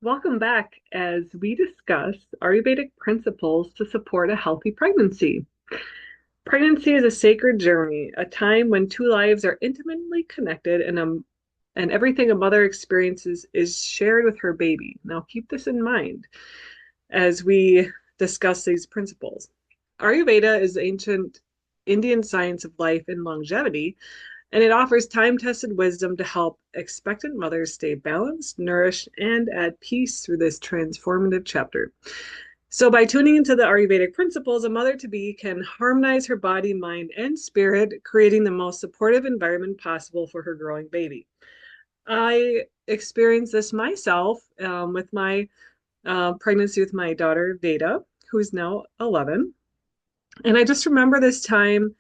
Welcome back as we discuss Ayurvedic principles to support a healthy pregnancy. Pregnancy is a sacred journey, a time when two lives are intimately connected and everything a mother experiences is shared with her baby. Now, keep this in mind as we discuss these principles. Ayurveda is ancient Indian science of life and longevity, and it offers time-tested wisdom to help expectant mothers stay balanced, nourished, and at peace through this transformative chapter. So, by tuning into the Ayurvedic principles, a mother to be can harmonize her body, mind, and spirit, creating the most supportive environment possible for her growing baby. I experienced this myself with my pregnancy with my daughter, Veda, who's now 11. And I just remember this time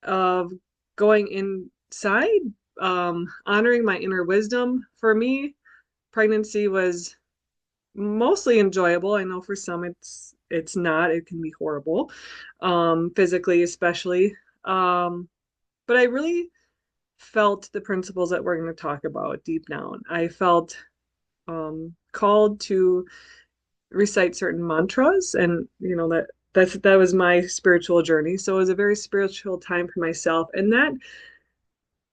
of going inside, honoring my inner wisdom. For me, pregnancy was mostly enjoyable. I know for some it's not. It can be horrible, physically especially. But I really felt the principles that we're going to talk about deep down. I felt called to recite certain mantras, and that was my spiritual journey. So it was a very spiritual time for myself, and that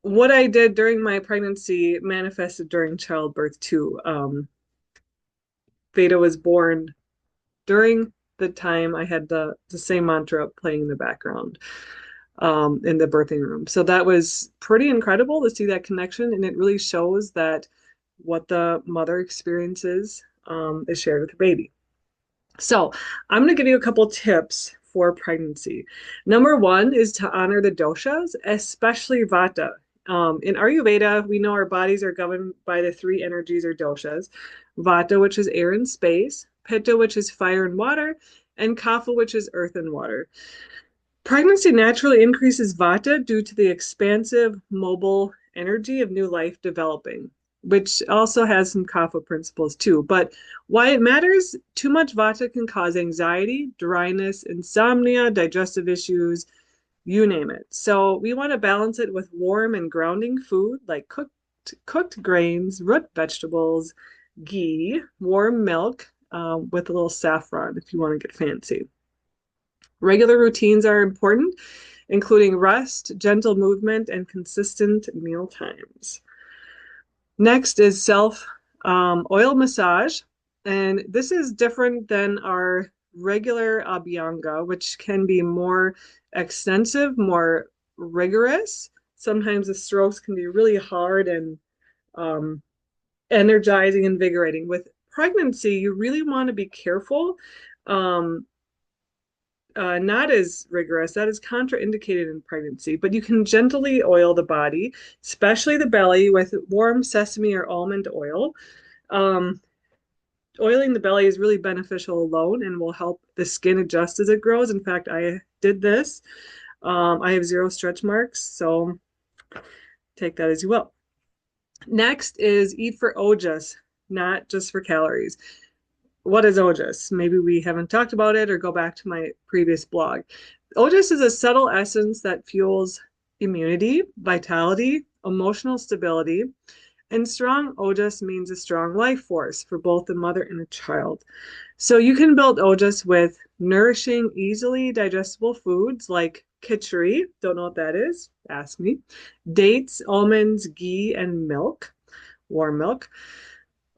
what I did during my pregnancy manifested during childbirth too. Veda was born during the time I had the same mantra playing in the background in the birthing room. So that was pretty incredible to see that connection, and it really shows that what the mother experiences is shared with the baby. So I'm going to give you a couple tips for pregnancy. Number one is to honor the doshas, especially Vata. In Ayurveda, we know our bodies are governed by the three energies or doshas: Vata, which is air and space; Pitta, which is fire and water; and Kapha, which is earth and water. Pregnancy naturally increases Vata due to the expansive, mobile energy of new life developing, which also has some Kapha principles too. But why it matters, too much Vata can cause anxiety, dryness, insomnia, digestive issues, you name it. So we want to balance it with warm and grounding food like cooked grains, root vegetables, ghee, warm milk with a little saffron if you want to get fancy. Regular routines are important, including rest, gentle movement, and consistent meal times. Next is self oil massage. And this is different than our regular abhyanga, which can be more extensive, more rigorous. Sometimes the strokes can be really hard and um, energizing, invigorating. With pregnancy, you really want to be careful. Um, not as rigorous. That is contraindicated in pregnancy, but you can gently oil the body, especially the belly, with warm sesame or almond oil. Um, Oiling the belly is really beneficial alone and will help the skin adjust as it grows. In fact, I did this. I have zero stretch marks, so take that as you will. Next is eat for ojas, not just for calories. What is Ojas? Maybe we haven't talked about it or go back to my previous blog. Ojas is a subtle essence that fuels immunity, vitality, emotional stability, and strong Ojas means a strong life force for both the mother and the child. So you can build Ojas with nourishing, easily digestible foods like kitchari, don't know what that is, ask me, dates, almonds, ghee, and milk, warm milk.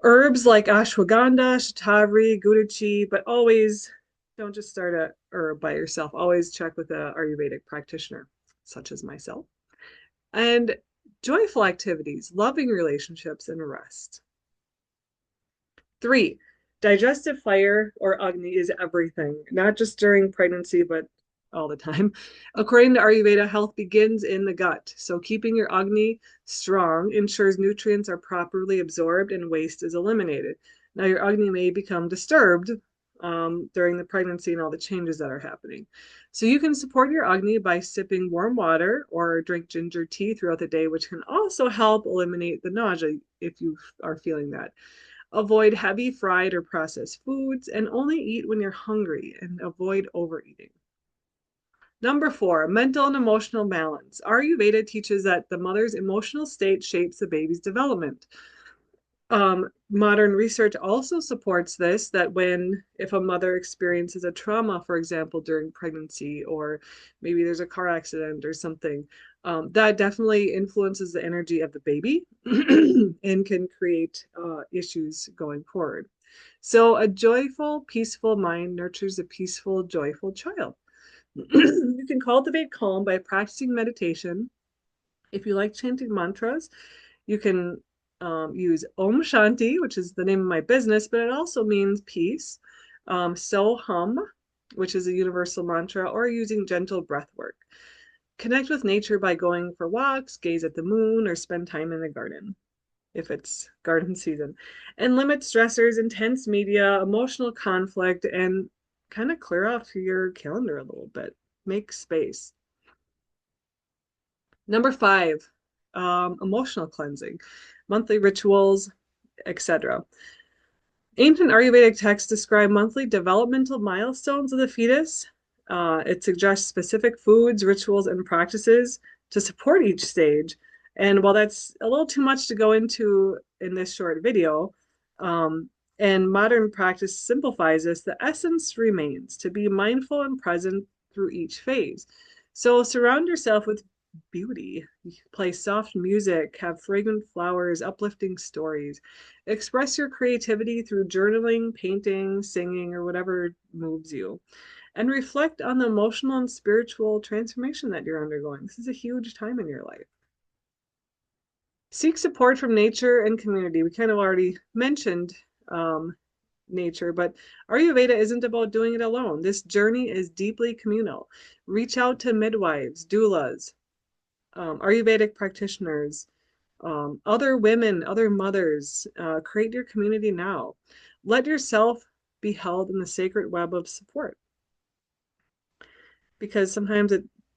Herbs like ashwagandha, shatavari, guduchi, but always don't just start a herb by yourself. Always check with a Ayurvedic practitioner, such as myself. And joyful activities, loving relationships, and rest. Three, digestive fire or Agni is everything, not just during pregnancy, but all the time. According to Ayurveda, health begins in the gut. So keeping your Agni strong ensures nutrients are properly absorbed and waste is eliminated. Now, your Agni may become disturbed during the pregnancy and all the changes that are happening. So you can support your Agni by sipping warm water or drink ginger tea throughout the day, which can also help eliminate the nausea if you are feeling that. Avoid heavy fried or processed foods and only eat when you're hungry and avoid overeating. Number four, mental and emotional balance. Ayurveda teaches that the mother's emotional state shapes the baby's development. Modern research also supports this, that if a mother experiences a trauma, for example, during pregnancy, or maybe there's a car accident or something, that definitely influences the energy of the baby and can create issues going forward. So, a joyful, peaceful mind nurtures a peaceful, joyful child. You can cultivate calm by practicing meditation. If you like chanting mantras, you can use Om Shanti, which is the name of my business, but it also means peace. So Hum, which is a universal mantra, or using gentle breath work. Connect with nature by going for walks, gaze at the moon, or spend time in the garden if it's garden season. And limit stressors, intense media, emotional conflict, and kind of clear off your calendar a little bit. Make space. Number five, emotional cleansing, monthly rituals, etc. Ancient Ayurvedic texts describe monthly developmental milestones of the fetus. It suggests specific foods, rituals, and practices to support each stage. And while that's a little too much to go into in this short video, um, and modern practice simplifies this, the essence remains to be mindful and present through each phase. So surround yourself with beauty. Play soft music, have fragrant flowers, uplifting stories. Express your creativity through journaling, painting, singing, or whatever moves you. And reflect on the emotional and spiritual transformation that you're undergoing. This is a huge time in your life. Seek support from nature and community. We kind of already mentioned nature, but Ayurveda isn't about doing it alone. This journey is deeply communal. Reach out to midwives, doulas, Ayurvedic practitioners, other women, other mothers. Create your community now. Let yourself be held in the sacred web of support, because sometimes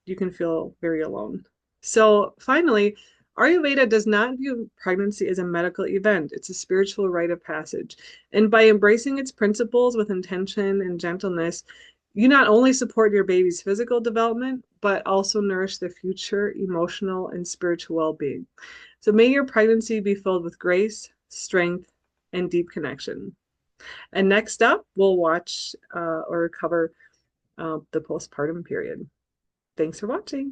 you can feel very alone. So finally, Ayurveda does not view pregnancy as a medical event. It's a spiritual rite of passage. And by embracing its principles with intention and gentleness, you not only support your baby's physical development, but also nourish their future emotional and spiritual well-being. So may your pregnancy be filled with grace, strength, and deep connection. And next up, we'll watch or cover the postpartum period. Thanks for watching.